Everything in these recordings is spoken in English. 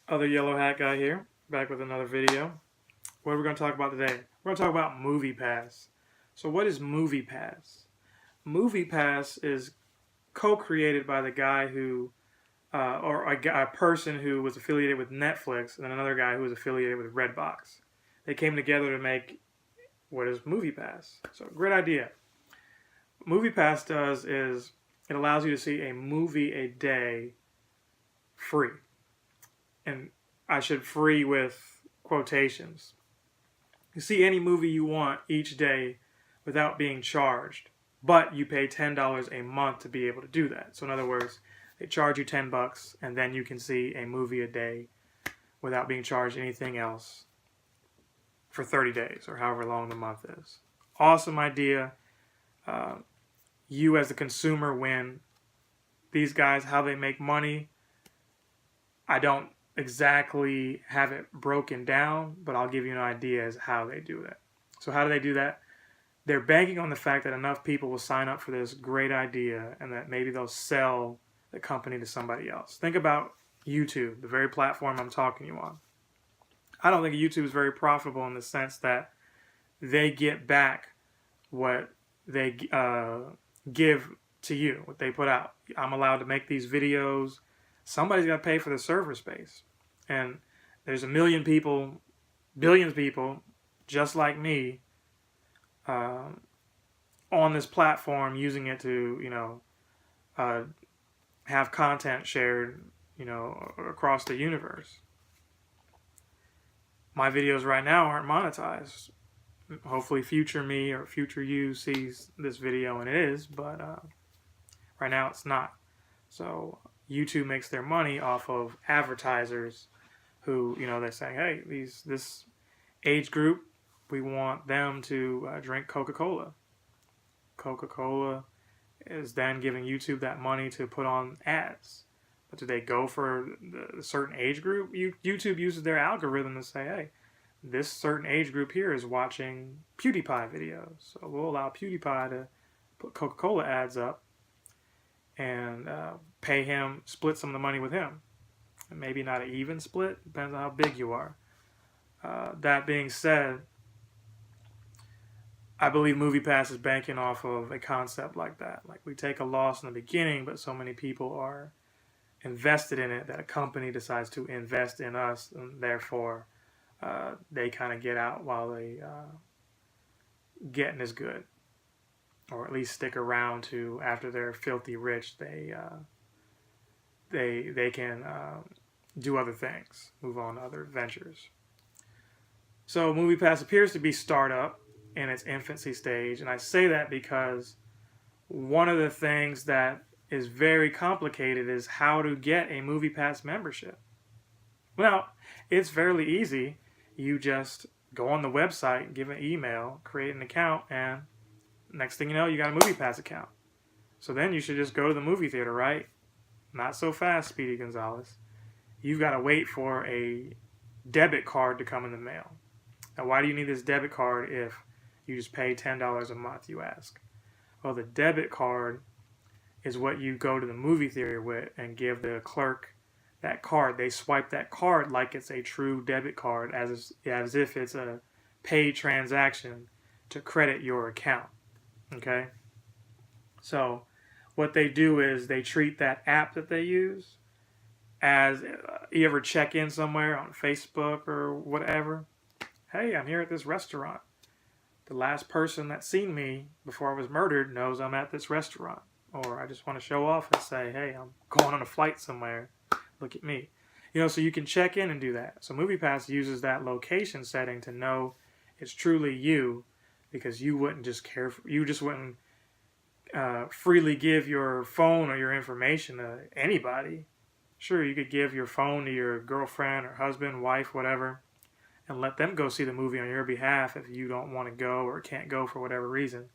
Other yellow hat guy here, back with another video. What are we going to talk about today? We're going to talk about MoviePass. So what is MoviePass? MoviePass is co-created by the guy who, or a person who was affiliated with Netflix and another guy who was affiliated with Redbox. They came together to make what is MoviePass. So great idea. What MoviePass does is it allows you to see a movie a day free. And I should free with quotations. You see any movie you want each day without being charged, but you pay $10 a month to be able to do that. So in other words, they charge you $10 and then you can see a movie a day without being charged anything else for 30 days or however long the month is. Awesome idea. You as the consumer win. These guys, how they make money, I don't exactly have it broken down, but I'll give you an idea as how they do that. So how do they do that? They're banking on the fact that enough people will sign up for this great idea and that maybe they'll sell the company to somebody else. Think about YouTube, the very platform I'm talking to you on. I don't think YouTube is very profitable in the sense that they get back what they give to you, what they put out. I'm allowed to make these videos. Somebody's got to pay for the server space. And there's a million people, billions of people, just like me, on this platform using it to, have content shared, across the universe. My videos right now aren't monetized. Hopefully future me or future you sees this video and it is, but right now it's not. So YouTube makes their money off of advertisers who, they're saying, hey, this age group, we want them to drink Coca-Cola. Coca-Cola is then giving YouTube that money to put on ads. But do they go for the certain age group? YouTube uses their algorithm to say, hey, this certain age group here is watching PewDiePie videos. So we'll allow PewDiePie to put Coca-Cola ads up and pay him, split some of the money with him. And maybe not an even split, depends on how big you are. That being said, I believe MoviePass is banking off of a concept like that. Like we take a loss in the beginning, but so many people are invested in it that a company decides to invest in us, and therefore they kind of get out while they getting is good, or at least stick around to after they're filthy rich. They can do other things, move on to other ventures. So MoviePass appears to be startup in its infancy stage, and I say that because one of the things that is very complicated is how to get a MoviePass membership. Well, it's fairly easy. You just go on the website, give an email, create an account, and next thing you know, you got a MoviePass account. So then you should just go to the movie theater, right? Not so fast, Speedy Gonzalez. You've got to wait for a debit card to come in the mail. Now, why do you need this debit card if you just pay $10 a month, you ask? Well, the debit card is what you go to the movie theater with and give the clerk that card. They swipe that card like it's a true debit card, as if it's a paid transaction to credit your account. Okay? So what they do is they treat that app that they use as, you ever check in somewhere on Facebook or whatever? Hey, I'm here at this restaurant. The last person that's seen me before I was murdered knows I'm at this restaurant. Or I just want to show off and say, hey, I'm going on a flight somewhere. Look at me. So you can check in and do that. So MoviePass uses that location setting to know it's truly you, because you wouldn't just you just wouldn't freely give your phone or your information to anybody. Sure, you could give your phone to your girlfriend or husband, wife, whatever, and let them go see the movie on your behalf if you don't want to go or can't go for whatever reason.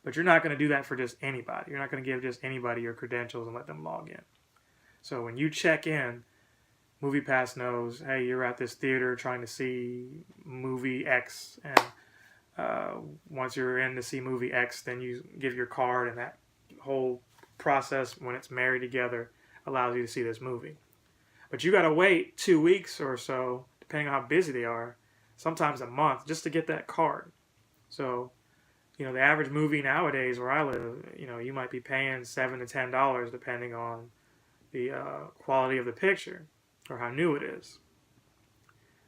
But you're not going to do that for just anybody. You're not going to give just anybody your credentials and let them log in. So when you check in, MoviePass knows, hey, you're at this theater trying to see movie X, and once you're in to see movie X, then you give your card, and that whole process, when it's married together, allows you to see this movie. But you got to wait 2 weeks or so, depending on how busy they are, sometimes a month, just to get that card. So, the average movie nowadays where I live, you might be paying $7 to $10 depending on the quality of the picture or how new it is.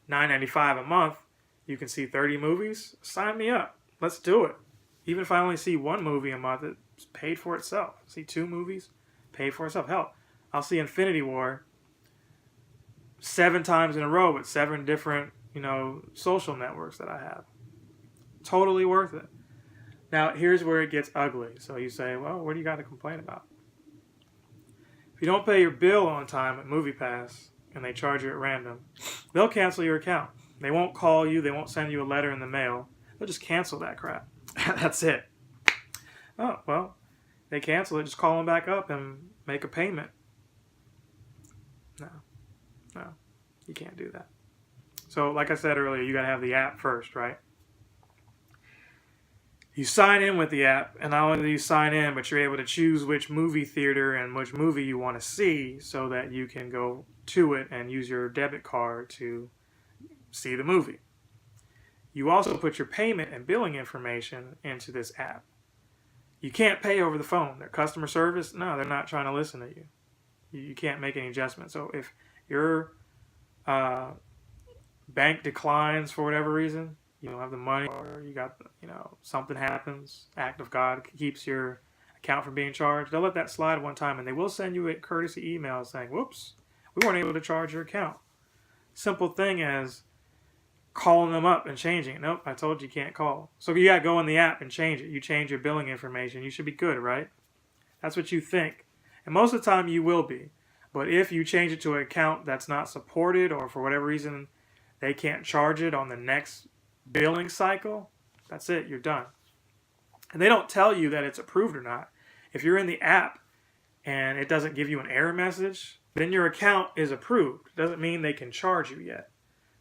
$9.95 a month, you can see 30 movies. Sign me up. Let's do it. Even if I only see one movie a month, it's paid for itself. See 2 movies, paid for itself. Hell, I'll see Infinity War 7 times in a row with 7 different, social networks that I have. Totally worth it. Now, here's where it gets ugly. So you say, well, what do you got to complain about? If you don't pay your bill on time at MoviePass and they charge you at random, they'll cancel your account. They won't call you. They won't send you a letter in the mail. They'll just cancel that crap. That's it. Oh, well, they cancel it. Just call them back up and make a payment. No, you can't do that. So, like I said earlier, you got to have the app first, right? You sign in with the app, and not only do you sign in, but you're able to choose which movie theater and which movie you want to see so that you can go to it and use your debit card to see the movie. You also put your payment and billing information into this app. You can't pay over the phone. Their customer service, no, they're not trying to listen to you. You can't make any adjustments. So if your bank declines for whatever reason, you don't have the money, or you got, something happens, act of God keeps your account from being charged, they'll let that slide one time, and they will send you a courtesy email saying, whoops, we weren't able to charge your account. Simple thing as calling them up and changing it. Nope, I told you can't call. So you got to go in the app and change it. You change your billing information. You should be good, right? That's what you think. And most of the time you will be. But if you change it to an account that's not supported, or for whatever reason they can't charge it on the next billing cycle, that's it. You're done. And they don't tell you that it's approved or not. If you're in the app and it doesn't give you an error message, then your account is approved. It doesn't mean they can charge you yet.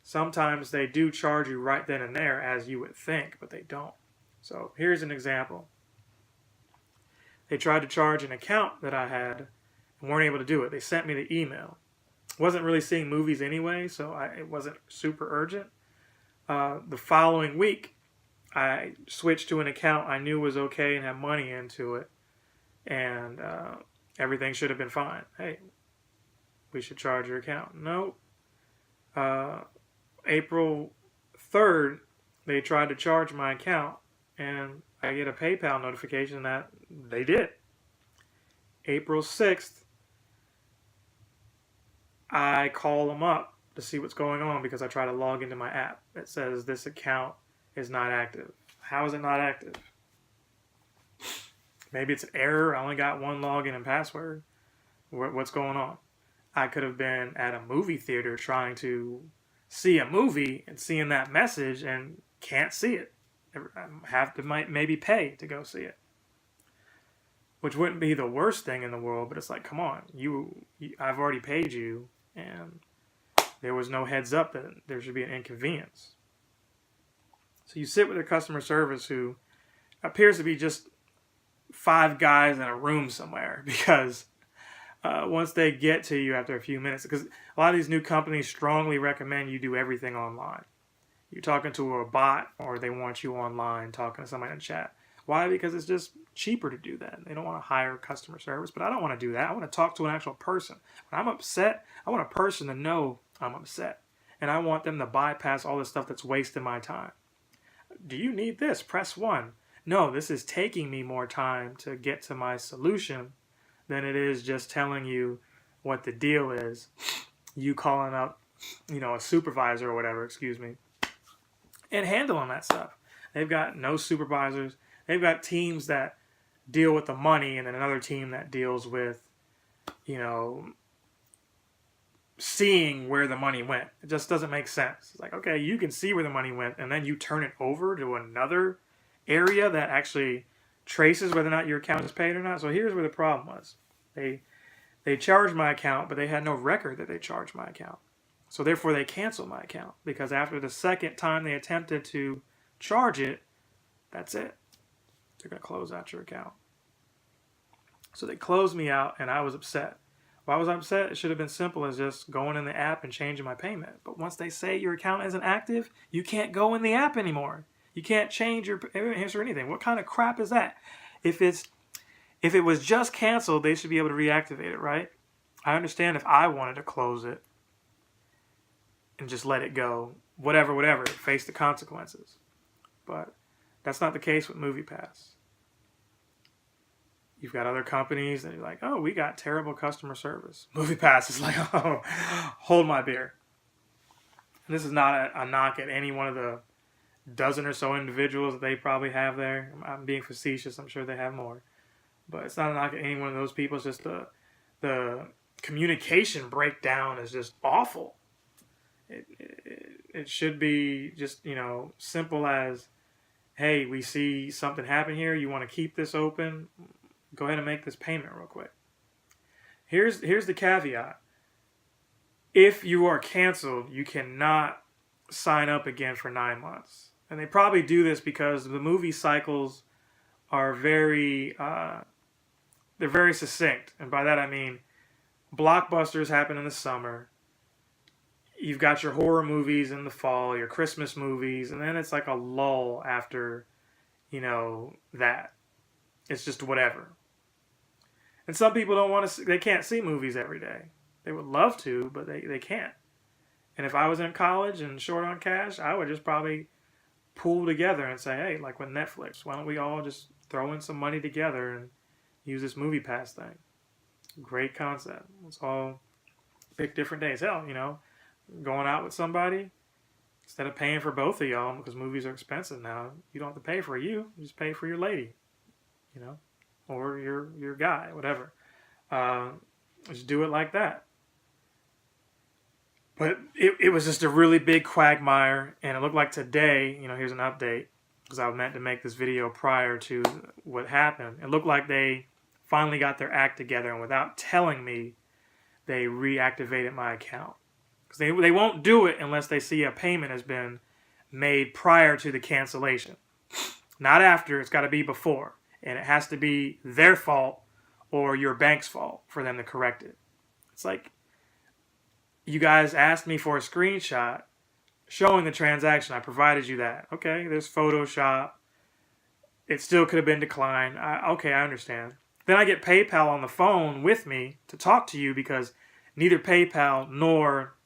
Sometimes they do charge you right then and there, as you would think, but they don't. So here's an example. They tried to charge an account that I had and weren't able to do it. They sent me the email. Wasn't really seeing movies anyway, so it wasn't super urgent. The following week, I switched to an account I knew was okay and had money into it, and everything should have been fine. Hey, we should charge your account. Nope. April 3rd, they tried to charge my account, and I get a PayPal notification that they did. April 6th, I call them up to see what's going on because I try to log into my app. It says this account is not active. How is it not active? Maybe it's an error. I only got one login and password. What's going on? I could have been at a movie theater trying to see a movie and seeing that message and can't see it. I have to maybe pay to go see it, which wouldn't be the worst thing in the world. But it's like, come on, I've already paid you, and there was no heads up that there should be an inconvenience. So you sit with a customer service who appears to be just 5 guys in a room somewhere, because once they get to you after a few minutes, because a lot of these new companies strongly recommend you do everything online. You're talking to a bot, or they want you online talking to somebody in chat. Why? Because it's just cheaper to do that. They don't want to hire customer service, but I don't want to do that. I want to talk to an actual person. When I'm upset, I want a person to know I'm upset, and I want them to bypass all the stuff that's wasting my time. Do you need this? Press 1. No, this is taking me more time to get to my solution than it is just telling you what the deal is. You calling up, a supervisor or whatever, and handling that stuff. They've got no supervisors. They've got teams that deal with the money, and then another team that deals with, seeing where the money went. It just doesn't make sense. It's like, okay, you can see where the money went, and then you turn it over to another area that actually traces whether or not your account is paid or not. So here's where the problem was. They charged my account, but they had no record that they charged my account. So therefore they canceled my account, because after the second time they attempted to charge it, that's it. They're going to close out your account. So they closed me out, and I was upset. Why was I upset? It should have been simple as just going in the app and changing my payment. But once they say your account isn't active, you can't go in the app anymore. You can't change your answer anything. What kind of crap is that? If it was just canceled, they should be able to reactivate it, right? I understand if I wanted to close it and just let it go, whatever, face the consequences. But that's not the case with MoviePass. You've got other companies that are like, oh, we got terrible customer service. MoviePass is like, oh, hold my beer. And this is not a knock at any one of the dozen or so individuals that they probably have there. I'm being facetious. I'm sure they have more. But it's not a knock at any one of those people. It's just the communication breakdown is just awful. It should be just, simple as, hey, we see something happen here. You want to keep this open? Go ahead and make this payment real quick. Here's the caveat. If you are canceled, you cannot sign up again for 9 months. And they probably do this because the movie cycles are very succinct. And by that I mean blockbusters happen in the summer. You've got your horror movies in the fall, your Christmas movies, and then it's like a lull after, that. It's just whatever. And some people they can't see movies every day. They would love to, but they can't. And if I was in college and short on cash, I would just probably pool together and say, hey, like with Netflix, why don't we all just throw in some money together and use this MoviePass thing? Great concept. Let's all pick different days. Hell, going out with somebody, instead of paying for both of y'all, because movies are expensive now, you don't have to pay for you just pay for your lady, or your guy, whatever. Just do it like that. But it was just a really big quagmire, and it looked like today, here's an update, because I meant to make this video prior to what happened. It looked like they finally got their act together, and without telling me, they reactivated my account. Because they won't do it unless they see a payment has been made prior to the cancellation. Not after, it's got to be before. And it has to be their fault or your bank's fault for them to correct it. It's like, you guys asked me for a screenshot showing the transaction. I provided you that. Okay, there's Photoshop. It still could have been declined. Okay, I understand. Then I get PayPal on the phone with me to talk to you because neither PayPal nor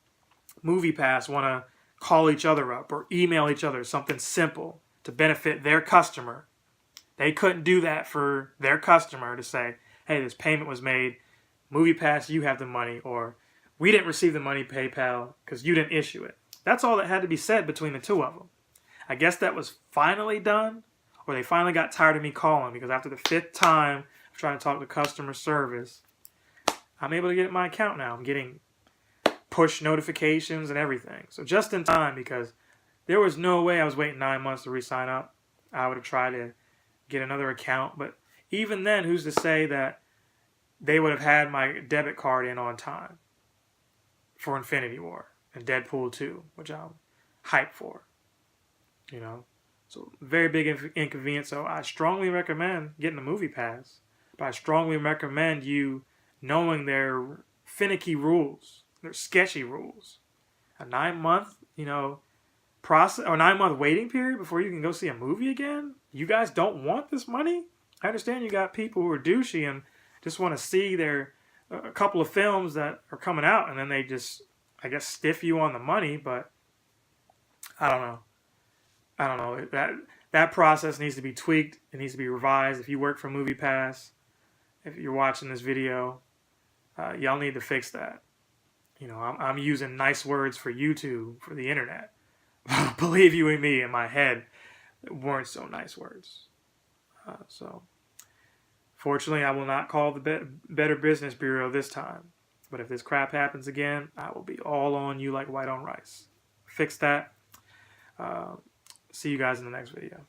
MoviePass want to call each other up or email each other something simple to benefit their customer. They couldn't do that for their customer to say, hey, this payment was made. MoviePass, you have the money. Or we didn't receive the money, PayPal, because you didn't issue it. That's all that had to be said between the two of them. I guess that was finally done, or they finally got tired of me calling, because after the 5th time of trying to talk to customer service, I'm able to get my account now. I'm getting push notifications and everything. So just in time, because there was no way I was waiting 9 months to re-sign up. I would have tried to get another account. But even then, who's to say that they would have had my debit card in on time for Infinity War and Deadpool 2, which I'm hyped for. So very big inconvenience. So I strongly recommend getting the MoviePass. But I strongly recommend you knowing their finicky rules. Their sketchy rules. A 9-month, process or 9-month waiting period before you can go see a movie again. You guys don't want this money? I understand you got people who are douchey and just want to see a couple of films that are coming out, and then they just, I guess, stiff you on the money. But I don't know. That process needs to be tweaked. It needs to be revised. If you work for MoviePass, if you're watching this video, y'all need to fix that. I'm using nice words for YouTube, for the internet. Believe you and me, in my head, it weren't so nice words. So, fortunately, I will not call the Better Business Bureau this time. But if this crap happens again, I will be all on you like white on rice. Fix that. See you guys in the next video.